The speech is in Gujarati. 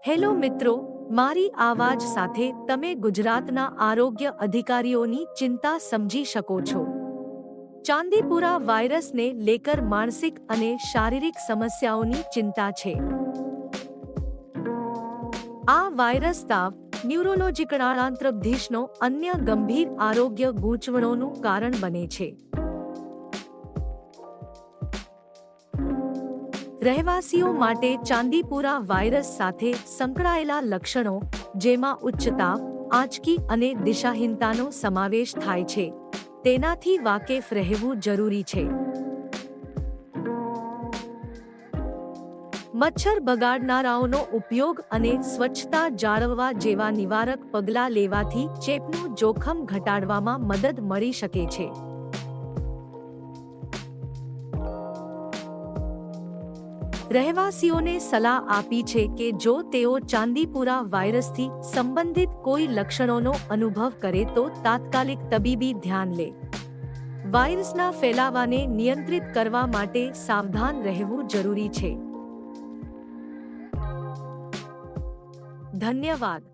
હેલો મિત્રો, મારી આવાજ સાથે તમે ગુજરાતના આરોગ્ય અધિકારીઓની ચિંતા સમજી શકો છો। ચાંદીપુરા વાયરસને લેકર માનસિક અને શારીરિક સમસ્યાઓની ચિંતા છે। આ વાયરસ તાવ, ન્યુરોલોજીકળાંત્રબ્ધિશનો અન્ય ગંભીર આરોગ્ય ગૂંચવણોનું કારણ બને છે। રહેવાસીઓ માટે ચાંદીપુરા વાયરસ સાથે સંકળાયેલા લક્ષણો, જેમાં ઉચ્ચ તાવ, આંચકી અને દિશાહીનતાનો સમાવેશ થાય છે, તેનાથી વાકેફ રહેવું જરૂરી છે। મચ્છર બગાડનારાઓનો ઉપયોગ અને સ્વચ્છતા જાળવવા જેવા નિવારક પગલાં લેવાથી ચેપનું જોખમ ઘટાડવામાં મદદ મળી શકે છે। રહેવાસીઓને સલાહ આપી છે કે જો તેઓ ચાંદીપુરા વાયરસથી સંબંધિત કોઈ લક્ષણોનો અનુભવ કરે તો તાત્કાલિક તબીબી ધ્યાન લે। વાયરસના ફેલાવાને નિયંત્રિત કરવા માટે સાવધાન રહેવું જરૂરી છે। ધન્યવાદ।